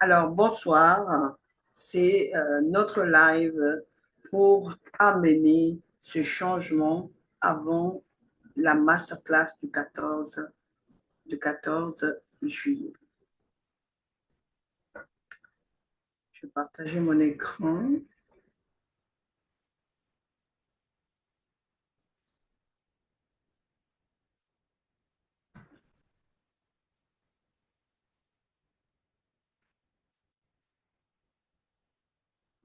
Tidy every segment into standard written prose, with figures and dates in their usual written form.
Alors, bonsoir. C'est notre live pour amener ce changement avant la masterclass du 14 juillet. Je vais partager mon écran.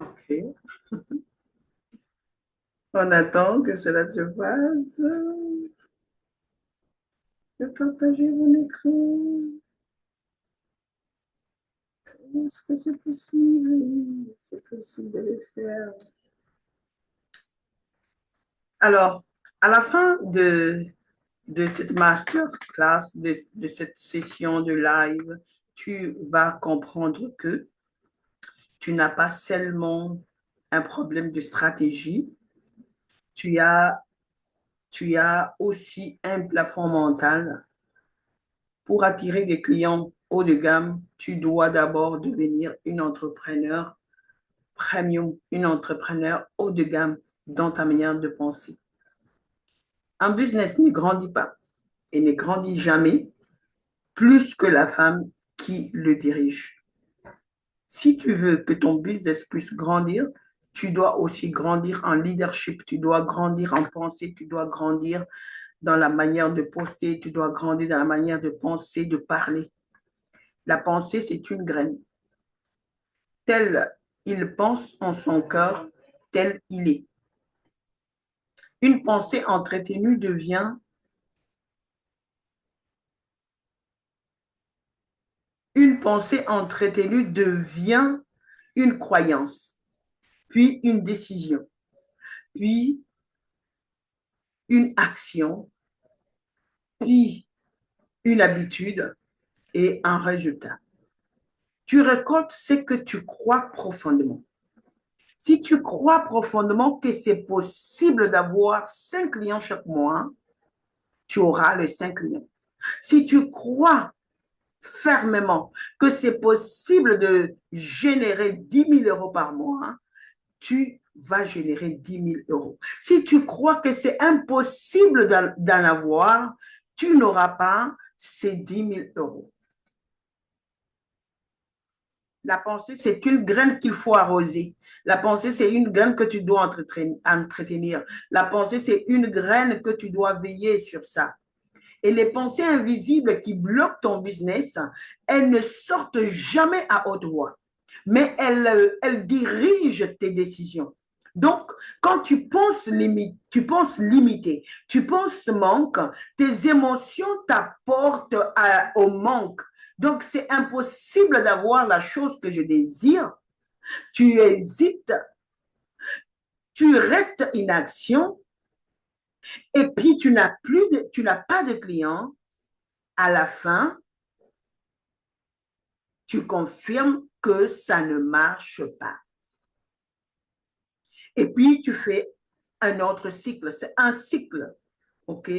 OK. On attend que cela se fasse. Je vais partager mon écran. Est-ce que c'est possible? Oui, c'est possible de le faire. Alors, à la fin de cette masterclass, de cette session de live, tu vas comprendre que tu n'as pas seulement un problème de stratégie, tu as, tu as aussi un plafond mental. Pour attirer des clients haut de gamme, tu dois d'abord devenir une entrepreneur premium, une entrepreneur haut de gamme dans ta manière de penser. Un business ne grandit pas et ne grandit jamais plus que la femme qui le dirige. Si tu veux que ton business puisse grandir, tu dois aussi grandir en leadership, tu dois grandir en pensée, tu dois grandir dans la manière de poster, tu dois grandir dans la manière de penser, de parler. La pensée, c'est une graine. Tel il pense en son cœur, tel il est. Une pensée entretenue devient une pensée entretenue devient une croyance, puis une décision, puis une action, puis une habitude et un résultat. Tu récoltes ce que tu crois profondément. Si tu crois profondément que c'est possible d'avoir 5 clients chaque mois, tu auras les 5 clients. Si tu crois fermement que c'est possible de générer 10 000 € par mois, tu vas générer 10 000 €. Si tu crois que c'est impossible d'en avoir, tu n'auras pas ces 10 000 €. La pensée, c'est une graine qu'il faut arroser. La pensée, c'est une graine que tu dois entretenir. La pensée, c'est une graine que tu dois veiller sur ça. Et les pensées invisibles qui bloquent ton business, elles ne sortent jamais à haute voix, mais elles dirigent tes décisions. Donc, quand tu penses limité, tu penses manque, tes émotions t'apportent au manque. Donc, c'est impossible d'avoir la chose que je désire. Tu hésites, tu restes inaction, et puis tu n'as pas de clients. À la fin, tu confirmes que ça ne marche pas. Et puis, tu fais un autre cycle. C'est un cycle, OK?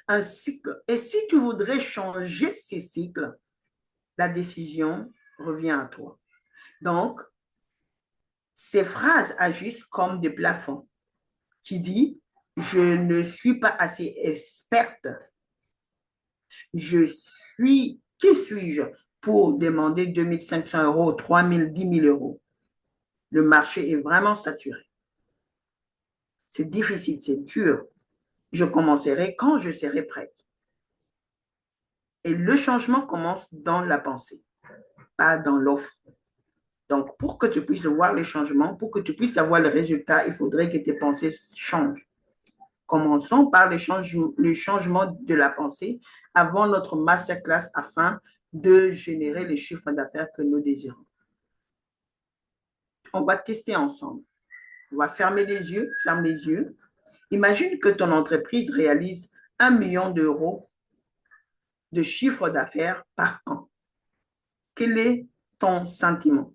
Un cycle. Et si tu voudrais changer ces cycles, la décision revient à toi. Donc, ces phrases agissent comme des plafonds qui disent « Je ne suis pas assez experte. Qui suis-je pour demander 2 500 €, 3 000, 10 000 €? Le marché est vraiment saturé. C'est difficile, c'est dur. Je commencerai quand je serai prête. Et le changement commence dans la pensée, pas dans l'offre. Donc, pour que tu puisses voir les changements, pour que tu puisses avoir le résultat, il faudrait que tes pensées changent. Commençons par le changement de la pensée avant notre masterclass afin de générer les chiffres d'affaires que nous désirons. On va tester ensemble. On va fermer les yeux, ferme les yeux. Imagine que ton entreprise réalise 1 million € de chiffre d'affaires par an. Quel est ton sentiment?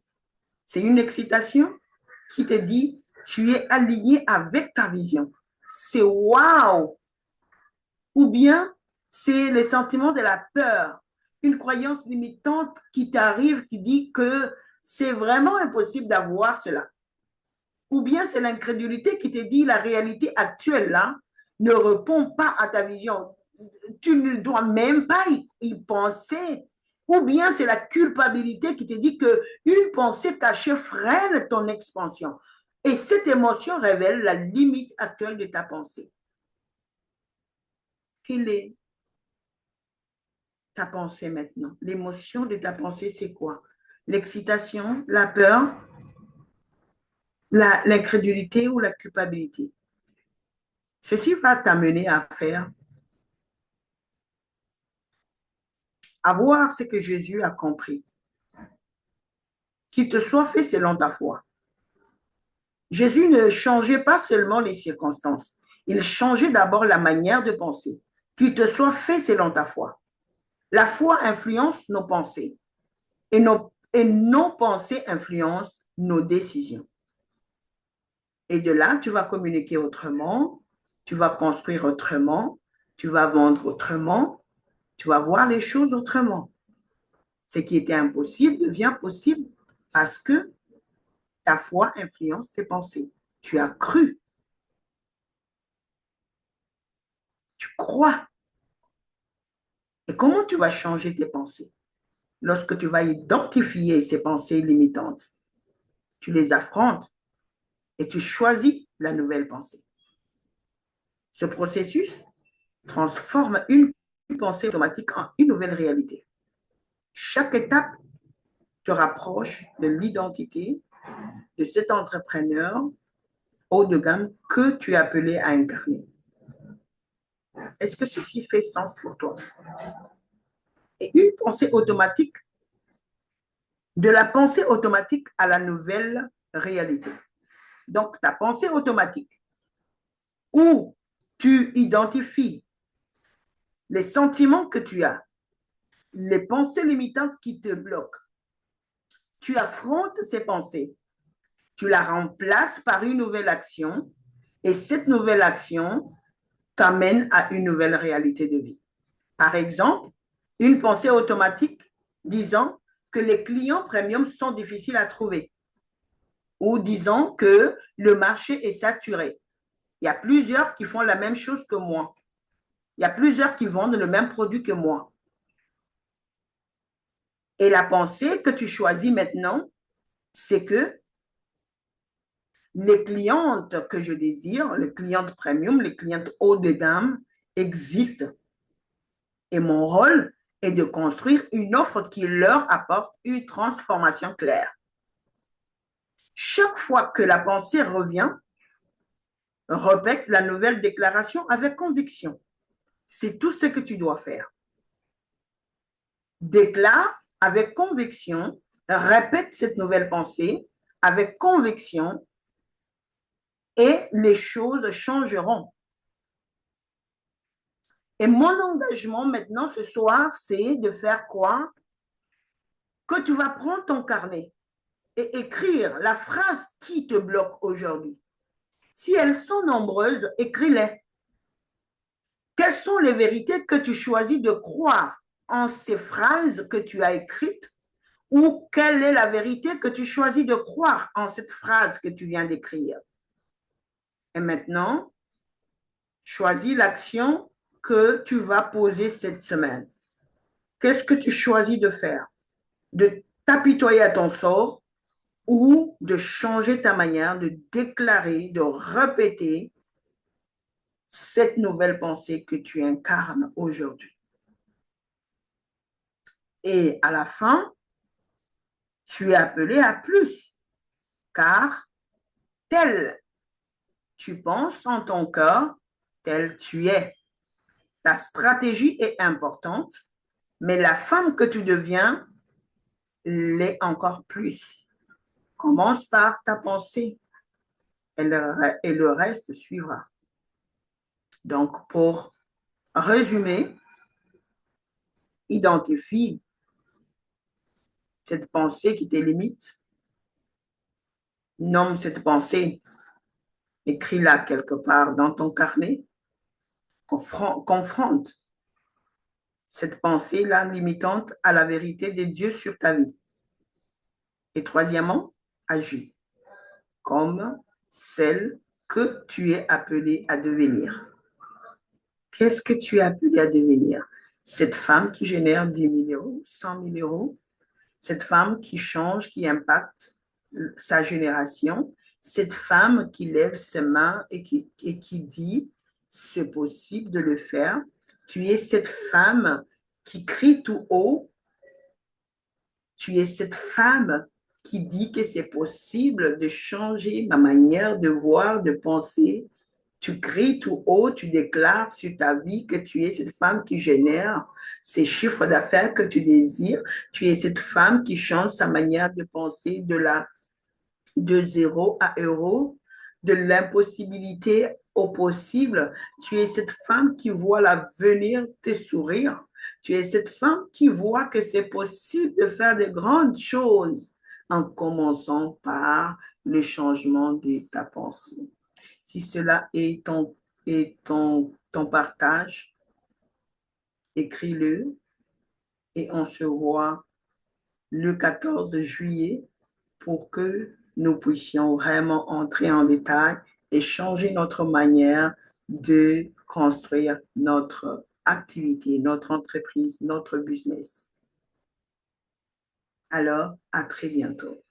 C'est une excitation qui te dit tu es aligné avec ta vision. C'est waouh! Ou bien c'est le sentiment de la peur, une croyance limitante qui t'arrive qui dit que c'est vraiment impossible d'avoir cela. Ou bien c'est l'incrédulité qui te dit la réalité actuelle là ne répond pas à ta vision. Tu ne dois même pas y penser. Ou bien c'est la culpabilité qui te dit qu'une pensée cachée freine ton expansion. Et cette émotion révèle la limite actuelle de ta pensée. Quelle est ta pensée maintenant? L'émotion de ta pensée, c'est quoi? L'excitation, la peur, l'incrédulité ou la culpabilité? Ceci va t'amener à voir ce que Jésus a compris. Qu'il te soit fait selon ta foi. Jésus ne changeait pas seulement les circonstances, il changeait d'abord la manière de penser. Qu'il te soit fait selon ta foi. La foi influence nos pensées et nos pensées influencent nos décisions. Et de là, tu vas communiquer autrement, tu vas construire autrement, tu vas vendre autrement, tu vas voir les choses autrement. Ce qui était impossible devient possible parce que ta foi influence tes pensées. Tu as cru. Tu crois. Et comment tu vas changer tes pensées? Lorsque tu vas identifier ces pensées limitantes, tu les affrontes et tu choisis la nouvelle pensée. Ce processus transforme une pensée automatique en une nouvelle réalité. Chaque étape te rapproche de l'identité de cet entrepreneur haut de gamme que tu es appelé à incarner. Est-ce que ceci fait sens pour toi? Et une pensée automatique, de la pensée automatique à la nouvelle réalité. Donc, ta pensée automatique, où tu identifies les sentiments que tu as, les pensées limitantes qui te bloquent. Tu affrontes ces pensées, tu la remplaces par une nouvelle action et cette nouvelle action t'amène à une nouvelle réalité de vie. Par exemple, une pensée automatique disant que les clients premium sont difficiles à trouver ou disant que le marché est saturé. Il y a plusieurs qui font la même chose que moi. Il y a plusieurs qui vendent le même produit que moi. Et la pensée que tu choisis maintenant, c'est que les clientes que je désire, les clientes premium, les clientes haut de gamme existent. Et mon rôle est de construire une offre qui leur apporte une transformation claire. Chaque fois que la pensée revient, répète la nouvelle déclaration avec conviction. C'est tout ce que tu dois faire. Déclare avec conviction, répète cette nouvelle pensée avec conviction et les choses changeront. Et mon engagement maintenant ce soir, c'est de faire quoi? Que tu vas prendre ton carnet et écrire la phrase qui te bloque aujourd'hui. Si elles sont nombreuses, écris-les. Quelles sont les vérités que tu choisis de croire en ces phrases que tu as écrites ou quelle est la vérité que tu choisis de croire en cette phrase que tu viens d'écrire? Et maintenant, choisis l'action que tu vas poser cette semaine. Qu'est-ce que tu choisis de faire? De t'apitoyer à ton sort ou de changer ta manière de déclarer, de répéter cette nouvelle pensée que tu incarnes aujourd'hui. Et à la fin, tu es appelé à plus, car tel tu penses en ton cœur, tel tu es. Ta stratégie est importante, mais la femme que tu deviens l'est encore plus. Commence par ta pensée et le reste suivra. Donc, pour résumer, identifie cette pensée qui te limite, nomme cette pensée, écris-la quelque part dans ton carnet, confronte cette pensée-là limitante à la vérité de Dieu sur ta vie Et troisièmement, agis comme celle que tu es appelée à devenir. Qu'est-ce que tu es appelée à devenir? Cette femme qui génère 10 000 euros, 100 000 euros, cette femme qui change, qui impacte sa génération, cette femme qui lève ses mains et qui dit, c'est possible de le faire. Tu es cette femme qui crie tout haut. Tu es cette femme qui dit que c'est possible de changer ma manière de voir, de penser. Tu cries tout haut, tu déclares sur ta vie que tu es cette femme qui génère ces chiffres d'affaires que tu désires. Tu es cette femme qui change sa manière de penser de zéro à euro, de l'impossibilité au possible. Tu es cette femme qui voit l'avenir te sourire. Tu es cette femme qui voit que c'est possible de faire de grandes choses en commençant par le changement de ta pensée. Si cela est ton partage, écris-le et on se voit le 14 juillet pour que nous puissions vraiment entrer en détail et changer notre manière de construire notre activité, notre entreprise, notre business. Alors, à très bientôt.